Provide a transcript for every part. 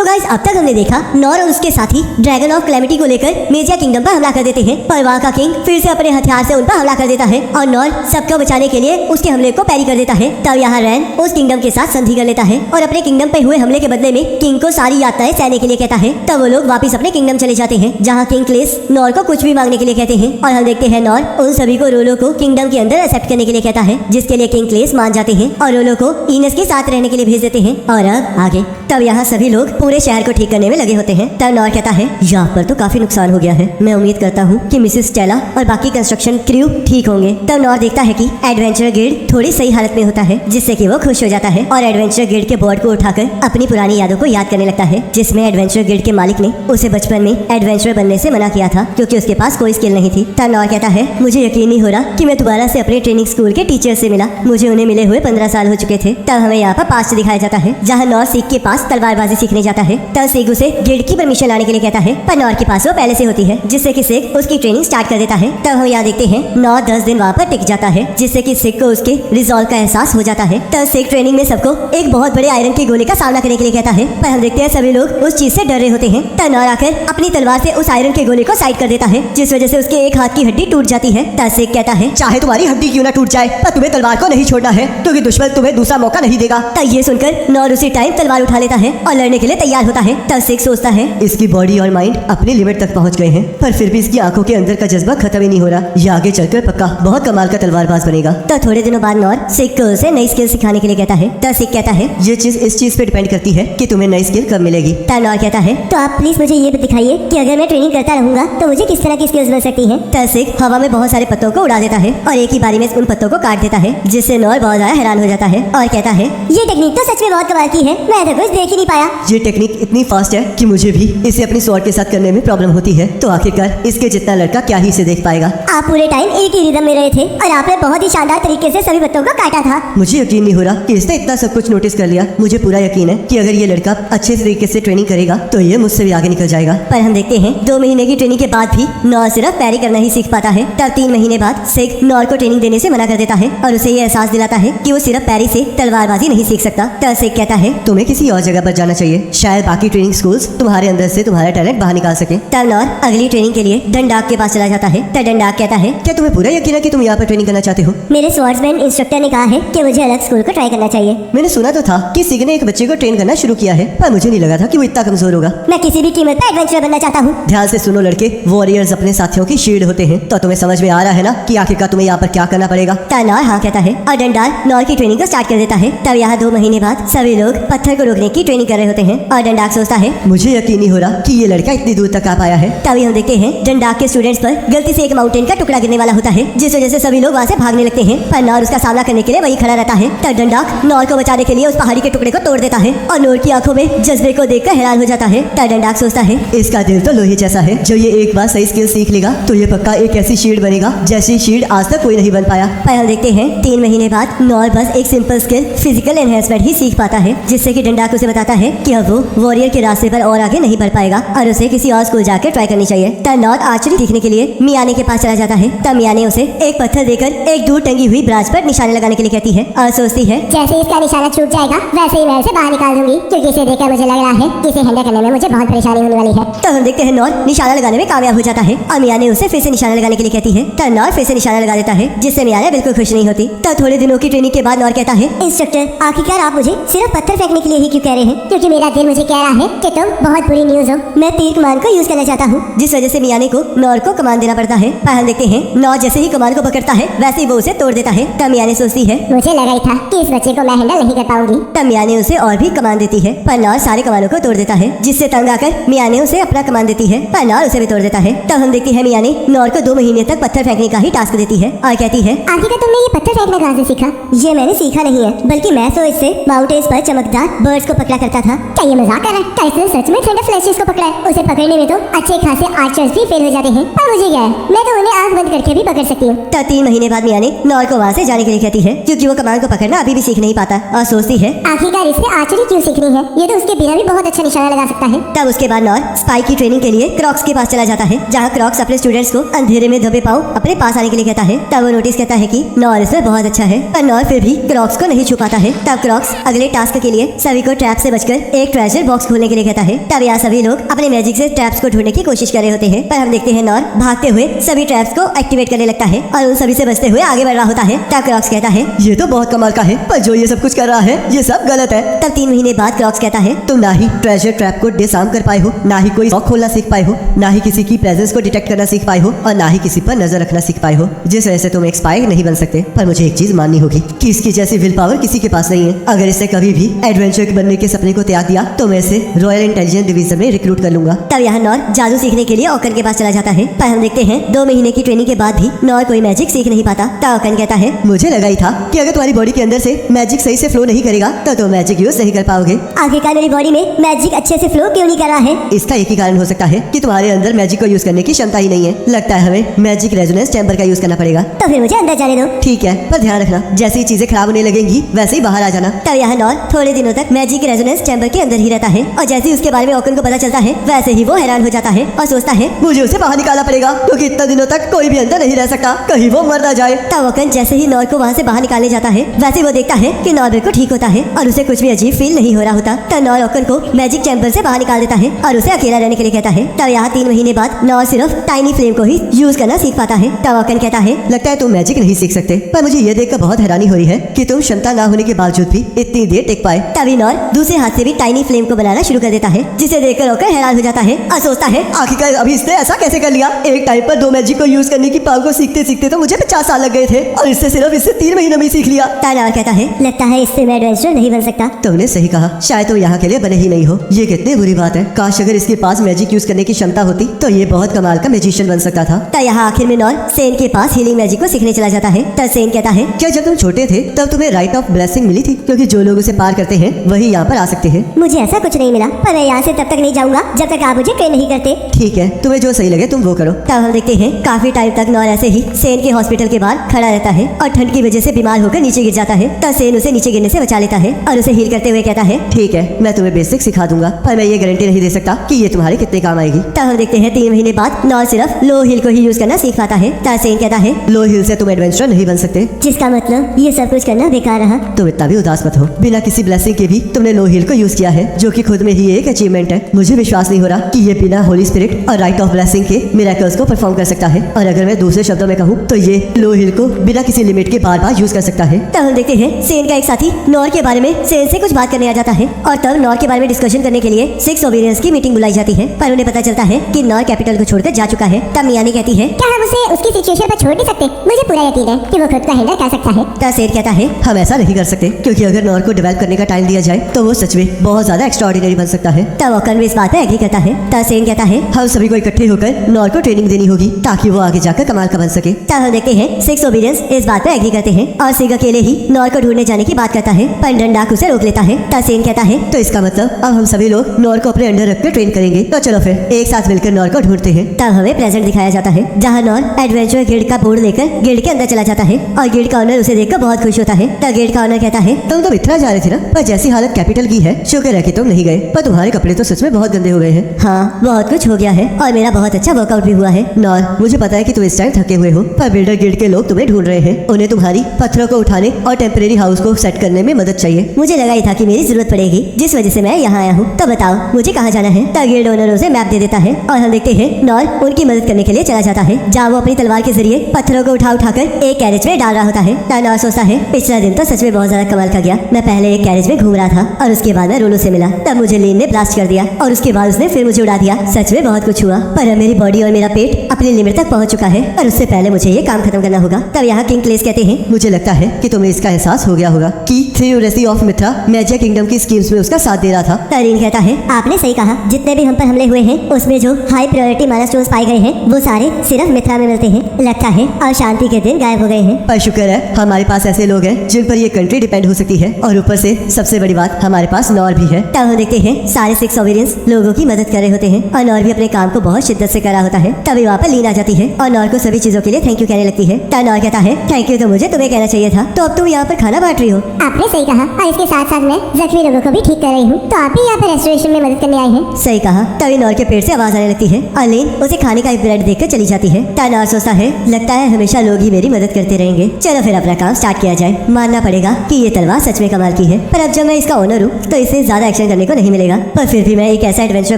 Guys अब तक हमने देखा नॉर और उसके साथी ड्रैगन ऑफ क्लेमिटी को लेकर मेजिया किंगडम पर हमला कर देते हैं, पर वहाँ का किंग फिर से अपने हथियार से उन पर हमला कर देता है और नॉर सबको बचाने के लिए उसके हमले को पैरी कर देता है। तब यहाँ रैन उस किंगडम के साथ संधि कर लेता है और अपने किंगडम पे हुए हमले के बदले में किंग को सारी यातनाएं सहने के लिए कहता है। तब वो लोग वापस अपने किंगडम चले जाते हैं, जहाँ किंग क्लेस नॉर को कुछ भी मांगने के लिए कहते हैं और हम देखते हैं नॉर उन सभी को रोलो को किंगडम के अंदर एक्सेप्ट करने के लिए कहता है, जिसके लिए किंग क्लेस मान जाते हैं और रोलो को इनस के साथ रहने के लिए भेज देते हैं। और अब आगे तब यहाँ सभी लोग पूरे शहर को ठीक करने में लगे होते हैं। तब नॉर कहता है यहाँ पर तो काफी नुकसान हो गया है, मैं उम्मीद करता हूँ कि मिसेस स्टेला और बाकी कंस्ट्रक्शन क्रू ठीक होंगे। तब नॉर देखता है कि एडवेंचर गिल्ड थोड़ी सही हालत में होता है, जिससे कि वो खुश हो जाता है और एडवेंचर गिल्ड के बोर्ड को उठाकर अपनी पुरानी यादों को याद करने लगता है, जिसमें एडवेंचर गिल्ड के मालिक ने उसे बचपन में एडवेंचर बनने से मना किया था क्योंकि उसके पास कोई स्किल नहीं थी। तब नॉर कहता है मुझे यकीन नहीं हो रहा कि मैं दोबारा से अपने ट्रेनिंग स्कूल के टीचर से मिला, मुझे उन्हें मिले हुए 15 साल हो चुके थे। तब हमें यहाँ पर पास्ट दिखाया जाता है, जहाँ नॉर सीख के पास तलवारबाजी सीखने जाता है। तब सीख उसे गिल्ड की परमिशन लाने के लिए कहता है, पर नॉर के पास वो पहले से होती है, जिससे कि सिख उसकी ट्रेनिंग स्टार्ट कर देता है। तब हम यहाँ देखते हैं नॉर 10 दिन वहाँ पर टिक जाता है, जिससे कि सिख को उसके रिजॉल्व का एहसास हो जाता है। तब सिख ट्रेनिंग में सबको एक बहुत बड़े आयरन के गोले का सामना करने के लिए कहता है, पर हम देखते हैं सभी लोग उस चीज से डर रहे होते हैं। तब नॉर आकर अपनी तलवार से उस आयरन के गोले को साइड कर देता है, जिस वजह से उसके एक हाथ की हड्डी टूट जाती है। तब सिख कहता है चाहे तुम्हारी हड्डी क्यों ना टूट जाए, पर तुम्हें तलवार को नहीं छोड़ना है, क्योंकि दुश्मन तुम्हें दूसरा मौका नहीं देगा। तब ये सुनकर नॉर उसी टाइम तलवार उठा लेता है और लड़ने के लिए तैयार होता है। तब सिख सोचता है इसकी बॉडी और माइंड अपनी लिमिट तक पहुंच गए हैं, पर फिर भी इसकी आंखों के अंदर का जज्बा खत्म ही नहीं हो रहा। ये आगे चलकर पक्का बहुत कमाल का तलवारबाज बनेगा। तब थोड़े दिनों बाद नॉर सिख को उसे नई स्किल सिखाने के लिए कहता है। तब सिख कहता है ये चीज इस चीज पे डिपेंड करती है कि तुम्हें नई स्किल कब मिलेगी। तब नॉर कहता है तो आप प्लीज मुझे ये दिखाइए कि अगर मैं ट्रेनिंग करता रहूंगा तो मुझे किस तरह की स्किल्स मिल सकती हैं। तब सिख हवा में बहुत सारे पत्तों को उड़ा देता है और एक ही बारी में उन पत्तों को काट देता है, जिससे नॉर बहुत ज्यादा हैरान हो जाता है और कहता है ये टेक्निक तो सच में बहुत कमाल की है, मैं तो कुछ देख ही नहीं पाया। ये टेक्निक इतनी फास्ट है कि मुझे भी इसे अपनी स्वॉर्ड के साथ करने में प्रॉब्लम होती है, तो आखिरकार इसके जितना लड़का क्या ही इसे देख पाएगा। आप पूरे टाइम एक ही रिदम में रहे थे और आपने बहुत ही शानदार तरीके से सभी पत्तों को काटा था। मुझे यकीन नहीं हो रहा कि इसने इतना सब कुछ नोटिस कर लिया। मुझे पूरा यकीन है कि अगर ये लड़का अच्छे तरीके से ट्रेनिंग करेगा तो ये मुझसे भी आगे निकल जाएगा। पर हम देखते हैं 2 महीने की ट्रेनिंग के बाद भी नॉर सिर्फ पैरी करना ही सीख पाता है। तब 3 महीने बाद सिख नॉर को ट्रेनिंग देने से मना कर देता है और उसे ये एहसास दिलाता है कि वो सिर्फ पैरी से तलवारबाजी नहीं सीख सकता। तब सिख कहता है तुम्हें किसी और जगह पर जाना चाहिए, शायद बाकी ट्रेनिंग स्कूल्स तुम्हारे अंदर से तुम्हारा टैलेंट बाहर निकाल सके। तब नॉर अगली ट्रेनिंग के लिए डंडाक के पास चला जाता है। तब डंडाक कहता है क्या तुम्हें पूरा यकीन है कि तुम यहाँ पर ट्रेनिंग करना चाहते हो? मेरे स्वॉर्ड्समैन इंस्ट्रक्टर ने कहा है कि मुझे अलग स्कूल को ट्राई करना चाहिए। मैंने सुना तो था कि सिग ने एक बच्चे को ट्रेन करना शुरू किया है, पर मुझे नहीं लगा था कि वो इतना कमजोर होगा। मैं किसी भी कीमत पर एडवेंचरर बनना चाहता हूँ। ध्यान से सुनो लड़के, वॉरियर्स अपने साथियों की शील्ड होते हैं, तो तुम्हें समझ में आ रहा है ना कि आखिरकार तुम्हें यहाँ पर क्या करना पड़ेगा। तब नॉर हाँ कहता है और डंडाक नॉर की ट्रेनिंग को स्टार्ट कर देता है। तब यहाँ 2 महीने बाद सभी लोग पत्थर को रोकने की ट्रेनिंग कर रहे होते हैं और डंडाक सोचता है मुझे यकीन नहीं हो रहा कि ये लड़का इतनी दूर तक आ पाया है। तभी हम देखते हैं डंडाक के स्टूडेंट्स पर गलती से एक माउंटेन का टुकड़ा गिरने वाला होता है, जिस वजह से सभी लोग वहाँ से भागने लगते हैं, पर नॉर उसका सामना करने के लिए वही खड़ा रहता है। तब डंडाक नॉर को बचाने के लिए उस पहाड़ी के टुकड़े को तोड़ देता है और नॉर की आंखों में जज्बे को देखकर हैरान हो जाता है। तब डंडाक सोचता है इसका दिल तो लोहे जैसा है, जब ये एक बार सही स्किल सीख लेगा तो ये पक्का एक ऐसी शील्ड बनेगा जैसी शील्ड आज तक कोई नहीं बन पाया। पर हम देखते हैं 3 महीने बाद नॉर बस एक सिंपल स्किल फिजिकल एनहेंसमेंट ही सीख पाता है, जिससे कि डंडाक उसे बताता है कि अब वो वॉरियर के रास्ते पर और आगे नहीं बढ़ पाएगा और उसे किसी और स्कूल जाकर ट्राई करनी चाहिए। तब नॉर आर्चरी सीखने के लिए मियाने के पास चला जाता है। तब मियाने उसे एक पत्थर देकर एक दूर टंगी हुई ब्रांच पर निशाने लगाने के लिए कहती है और सोचती है जैसे इसका निशाना छूट जाएगा वैसे ही मैं इसे बाहर निकाल दूंगी, क्योंकि इसे देखकर मुझे लग रहा है कि इसे हैंडल करने में मुझे बहुत परेशानी होने वाली है। तब हम देखते हैं नॉर निशाना लगाने में कामयाब हो जाता है और मियाने उसे फिर से निशाना लगाने के लिए कहती है। तब नॉर फिर से निशाना लगा देता है, जिससे मियाने बिल्कुल खुश नहीं होती। तब थोड़े दिनों की ट्रेनिंग के बाद नॉर कहता है इंस्ट्रक्टर आखिरकार आप मुझे सिर्फ पत्थर फेंकने के लिए ही क्यों कह रहे हैं, क्योंकि मेरा दिल मुझे कह रहा है कि तुम बहुत बुरी न्यूज हो। मैं तीर कमान को यूज करना चाहता हूँ, जिस वजह से मियाने को नॉर को कमान देना पड़ता है। पर हम देखते हैं नॉर जैसे ही कमान को पकड़ता है वैसे ही वो उसे तोड़ देता है। तब मियाने सोचती है मुझे लगा ही था कि इस बच्चे को मैं हैंडल नहीं कर पाऊंगी। तब मियाने उसे और भी कमान देती है, पर नॉर सारे कमानों को तोड़ देता है, जिससे तंग आकर मियाने उसे अपना कमान देती है, पर नॉर उसे भी तोड़ देता है। तब हम देखते हैं मियाने नॉर को 2 महीने तक पत्थर फेंकने का ही टास्क देती है और कहती है आखिरकार तुमने ये पत्थर फेंकना कहाँ से सीखा? ये मैंने सीखा नहीं है, बल्कि मैं तो इससे माउंटेन्स पर चमकदार बर्ड्स को पकड़ा करता था। क्या ये मजाक कर रहा है? क्या इसने सच में थंडर फ्लैशेस को पकड़ा है? उसे पकड़ने में तो अच्छे खासे आर्चर्स भी फेल हो जाते हैं, पर मुझे क्या है, मैं तो उन्हें आंख बंद करके भी पकड़ सकती हूँ। तब 3 महीने बाद मियाने नॉर को वहाँ से जाने के लिए कहती है, क्योंकि वो कमान को पकड़ना अभी भी सीख नहीं पाता और सोचती है आखिरकार इसने आर्चरी क्यों सीखनी है, ये तो उसके बिना भी बहुत अच्छा निशाना लगा सकता है। तब उसके बाद नॉर स्पाई की ट्रेनिंग के लिए क्रॉक्स के पास चला जाता है, जहाँ क्रॉक्स अपने स्टूडेंट्स को अंधेरे में दबे पाँव अपने पास आने के लिए कहता है। तब वो नोटिस करता है कि नॉर इसमें बहुत अच्छा है, पर नॉर फिर भी क्रॉक्स को नहीं छुपाता है। तब क्रॉक्स अगले टास्क के लिए सभी को ट्रैप से बचकर एक ट्रेजर मैजिक बॉक्स खोलने के लिए कहता है। तब यहाँ सभी लोग अपने मैजिक से ट्रैप्स को ढूंढने की कोशिश कर रहे होते हैं, पर हम देखते हैं नॉर भागते हुए सभी ट्रैप्स को एक्टिवेट करने लगता है और उन सभी से बचते हुए आगे बढ़ रहा होता है। तब क्रॉक्स कहता है, ये तो बहुत कमाल का है, पर जो ये सब कुछ कर रहा है ये सब गलत है। तब 3 महीने बाद क्रॉक्स कहता है, तुम ना ही ट्रेजर ट्रैप को डिसआर्म कर पाए हो, ना ही कोई लॉक खोलना सीख पाए हो, ना ही किसी की प्रेजेंस को डिटेक्ट करना सीख पाए हो, और ना ही किसी पर नजर रखना सीख पाए हो, जिस वजह से तुम एक स्पाई नहीं बन सकते। पर मुझे एक चीज माननी होगी कि इसकी जैसी विल पावर किसी के पास नहीं है। अगर इससे कभी भी एडवेंचर बनने के सपने को त्याग दिया तो मैं इसे रॉयल इंटेलिजेंस डिवीजन में रिक्रूट कर लूंगा। तब यहाँ नॉर जादू सीखने के लिए ओकन के पास चला जाता है, पर हम देखते हैं 2 महीने की ट्रेनिंग के बाद भी नॉर कोई मैजिक सीख नहीं पाता। तब ओकन कहता है, मुझे लगा ही था कि अगर तुम्हारी बॉडी के अंदर से मैजिक सही से फ्लो नहीं करेगा तो तुम मैजिक यूज नहीं कर पाओगे। आखिरकार मेरी बॉडी में मैजिक अच्छे से फ्लो क्यों नहीं कर रहा है? इसका एक ही कारण हो सकता है कि तुम्हारे अंदर मैजिक को यूज करने की क्षमता ही नहीं है। लगता है हमें मैजिक रेजोनेंस चैम्बर का यूज करना पड़ेगा। तो फिर मुझे अंदर जाने दो। ठीक है, पर ध्यान रखना जैसे ही चीजें खराब होने लगेंगी वैसे ही बाहर आ जाना। तब यहाँ नॉर थोड़े दिनों तक मैजिक रेजोनेंस चैम्बर के अंदर ही रहता है, और जैसे ही उसके बारे में ओकन को पता चलता है वैसे ही वो हैरान हो जाता है और सोचता है मुझे उसे बाहर निकालना पड़ेगा, क्योंकि इतना दिनों तक कोई भी अंदर नहीं रह सकता, कहीं वो मर ना जाए। तब ओकन जैसे ही नॉर को वहाँ से बाहर निकालने जाता है वैसे वो देखता है कि नॉर बिल्कुल ठीक होता है और उसे कुछ भी अजीब फील नहीं हो रहा होता। तब नॉर ओकन को मैजिक चैम्बर से बाहर निकाल देता है और उसे अकेला रहने के लिए कहता है। तब यहाँ 3 महीने बाद नॉर सिर्फ टाइनी फ्लेम को ही यूज करना सीख पाता है। तब ओकन कहता है, लगता है तुम मैजिक नहीं सीख सकते, पर मुझे ये देखकर बहुत हैरानी हो रही है कि तुम क्षमता ना होने के बावजूद भी इतनी देर टिक पाए। तभी नॉर दूसरे हाथ से भी टाइनी फ्लेम को बनाना शुरू कर देता है, जिसे देखकर ओकन हैरान हो जाता है और सोचता है आखिरकार अभी इसने ऐसा कैसे कर लिया। एक टाइम पर 2 मैजिक को यूज करने की पावर को सीखते सीखते तो मुझे 50 साल लग गए थे और इससे सिर्फ 3 महीनों में ही सीख लिया। तब नॉर कहता है, लगता है इससे मैं एडवेंचर नहीं बन सकता। तुमने सही कहा, शायद तुम यहाँ के लिए बने ही नहीं हो। ये कितनी बुरी बात है। काश अगर इसके पास मैजिक यूज करने की क्षमता होती तो ये बहुत कमाल का मैजिशियन बन सकता था। तब यहाँ आखिर में नॉर सेन के पास हीलिंग मैजिक को सीखने चला जाता है। तब सेन कहता है, क्या जब तुम छोटे थे तब तुम्हें राइट ऑफ ब्लेसिंग मिली थी, क्योंकि जो लोग उसे पार करते हैं वही यहाँ पर आ सकते हैं। मुझे ऐसा कुछ नहीं मिला, पर मैं यहाँ से तब तक नहीं जाऊंगा जब तक आप मुझे ट्रेन नहीं करते। ठीक है, तुम्हें जो सही लगे तुम वो करो। तब हम देखते हैं काफी टाइम तक नॉर ऐसे ही सेन के हॉस्पिटल के बाहर खड़ा रहता है और ठंड की वजह से बीमार होकर नीचे गिर जाता है। तब सेन उसे नीचे गिरने से बचा लेता है और उसे हील करते हुए कहता है, ठीक है, मैं तुम्हें बेसिक सिखा दूंगा, पर मैं ये गारंटी नहीं दे सकता कि ये तुम्हारे कितने काम आएगी। तब हम देखते हैं 3 महीने बाद नॉर सिर्फ लो हील को ही यूज करना सीख पाता है। तब सेन कहता है, लो हिल से तुम एडवेंचर नहीं बन सकते। जिसका मतलब ये सब कुछ करना बेकार रहा। तुम इतना भी उदास मत हो, बिना किसी ब्लेसिंग के भी तुमने लो हिल को यूज किया है, जो कि खुद में ही एक अचीवमेंट है। मुझे विश्वास नहीं हो रहा कि ये बिना होली स्पिरिट और राइट ऑफ ब्लेसिंग के मिरेकल्स को परफॉर्म कर सकता है। और अगर मैं दूसरे शब्दों में कहूँ तो ये लो हिल को बिना किसी लिमिट के बार बार यूज कर सकता है। तब हम देखते हैं सेन का एक साथी नॉर के बारे में सेन से कुछ बात करने आ जाता है और तब नॉर के बारे में डिस्कशन करने के लिए 6 ओबीडियंस की मीटिंग बुलाई जाती है, पर उन्हें पता चलता है कि नॉर कैपिटल को छोड़कर जा चुका है। तब मियानी कहती है, क्या हम उसे उसकी सिचुएशन पर छोड़ नहीं सकते? मुझे पूरा यकीन है कि वो खुद को हैंडल कर सकता है। तब सेन कहता है, हम ऐसा नहीं कर सकते, क्योंकि अगर नॉर को डेवलप करने का टाइम दिया जाए तो वो सच में बहुत ज्यादा एक्स्ट्राऑर्डिनरी बन सकता है। तब ओकन भी इस बात पर एग्री करता है। तब सेन कहता है, हम सभी को इकट्ठे होकर नॉर को ट्रेनिंग देनी होगी ताकि वो आगे जाकर कमाल का बन सके। तब हम देखते हैं 6 ओबीडियंस इस बात पर एग्री करते हैं और सिग अकेले ही नॉर को ढूंढने जाने की बात करता है, पर डंडाक उसे रोक लेता है। तब सेन कहता है, तो इसका मतलब अब हम सभी लोग नॉर को अपने अंडर रखकर ट्रेन करेंगे। तो चलो फिर एक साथ मिलकर नॉर को ढूंढते हैं। तब हमें प्रेजेंट दिखाया जाता है जहाँ नॉर एडवेंचर गिल्ड का बोर्ड लेकर गिल्ड के अंदर चला जाता है और गिल्ड का ऑनर उसे देखकर बहुत खुश होता है। तब गिल्ड का ऑनर कहता है, तुम तो मित्रा जा रहे थे ना, पर जैसी हालत कैपिटल की है शुक्र है कि तुम नहीं गए, पर तुम्हारे कपड़े तो सच में बहुत गंदे हो गए हैं। हाँ, बहुत कुछ हो गया है और मेरा बहुत अच्छा वर्कआउट भी हुआ है। नॉर, मुझे पता है कि तुम इस टाइम थके हुए हो, पर बिल्डर गिल्ड के लोग तुम्हें ढूंढ रहे हैं। उन्हें तुम्हारी पत्थरों को उठाने और टेम्परेरी हाउस को सेट करने में मदद चाहिए। मुझे लगा ही था कि मेरी जरूरत पड़ेगी, जिस वजह से मैं यहाँ आया हूँ। तो बताओ मुझे कहाँ जाना है। तब गिल्ड ओनर उसे मैप दे देता है और हम देखते हैं नॉर उनकी मदद करने के लिए चला जाता है, जहाँ वो अपनी तलवार के जरिए पत्थरों को उठाकर एक कैरेज में डाल रहा होता है। तब नॉर सोचता है, पिछला दिन तो सच में बहुत ज्यादा कमाल का गया। मैं पहले एक कैरेज में घूम रहा था और उसके बाद मैं रोलो से मिला, तब मुझे लीन ने ब्लास्ट कर दिया और उसके बाद उसने फिर मुझे उड़ा दिया। सच में बहुत कुछ हुआ, पर अब मेरी बॉडी और मेरा पेट अपनी लिमिट तक पहुंच चुका है और उससे पहले मुझे ये काम खत्म करना होगा। तब यहाँ किंग क्लेस कहते हैं, मुझे लगता है कि तुम्हें इसका एहसास हो गया होगा कि थ्योरेसी ऑफ मित्रा मैजिक किंगडम की स्कीम्स में उसका साथ दे रहा था। तरीन कहता है, आपने सही कहा, जितने भी हम पर हमले हुए हैं उसमें जो हाई प्रायोरिटी माइलस्टोन्स पाए गए हैं वो सारे सिर्फ मित्रा में मिलते हैं। लगता है और शांति के दिन गायब हो गए हैं। पर शुक्र है हमारे पास ऐसे लोग हैं जिन पर ये कंट्री डिपेंड हो सकती है, और ऊपर से सबसे बड़ी बात हमारे पास नॉर भी है। तब हम देखते हैं सारे 6 ओबीडियंस लोगों की मदद कर रहे होते हैं और नॉर भी अपने काम को बहुत शिद्दत से कर रहा होता है। तभी वहाँ पर लीन आ जाती है और नॉर को सभी चीजों के लिए थैंक यू कहने लगती है। तब नॉर कहता है, थैंक यू तो मुझे तुम्हें कहना चाहिए था, तो अब तुम यहाँ पर खाना बांट रही हो। आपने सही कहा और इसके साथ साथ मैं जख्मी लोगों को भी ठीक कर रही हूँ, तो आप भी यहाँ पर रेस्टोरेशन में मदद करने आए हैं। सही कहा। तभी नॉर के पेट से आवाज आने लगती है और लीन उसे खाने का एक ब्रेड देखकर चली जाती है। तब नॉर सोचता है, लगता है हमेशा लोग ही मेरी मदद करते रहेंगे, चलो फिर अपना काम स्टार्ट किया जाए। मानना पड़ेगा कि ये तलवार सच में कमाल की है, पर अब जब मैं इसका ओनर हूँ तो इसे ज्यादा एक्शन एक्सप्लेन करने को नहीं मिलेगा, पर फिर भी मैं एक ऐसा एडवेंचर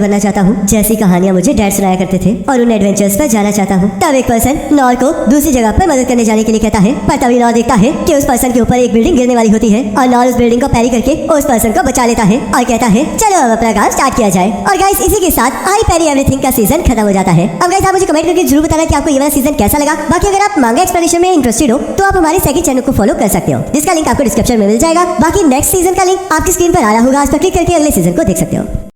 बनना चाहता हूँ जैसी कहानियां मुझे डैड सुनाया करते थे और उन एडवेंचर्स पर जाना चाहता हूँ। तब एक पर्सन नॉर को दूसरी जगह पर मदद करने जाने के लिए कहता है, पर तभी नॉर देखता है कि उस पर्सन के ऊपर एक बिल्डिंग गिरने वाली होती है और नॉर उस बिल्डिंग को पैरी करके उस पर्सन को बचा लेता है और कहता है चलो अब अपना काम स्टार्ट किया जाए। और गाइस इसी के साथ आई पैरी एवरीथिंग का सीजन खत्म हो जाता है। अब गाइस आप मुझे कमेंट करके जरूर बताना कि आपको ये वाला सीजन कैसा लगा। बाकी अगर आप मांगा एक्सप्लेनेशन में इंटरेस्टेड हो तो आप हमारे सेकंड चैनल को फॉलो कर सकते हो, जिसका लिंक आपको डिस्क्रिप्शन में मिल जाएगा। बाकी नेक्स्ट सीजन का लिंक आपकी स्क्रीन पर आ रहा होगा, उस पर क्लिक करके अगले सीजन को देख सकते हो।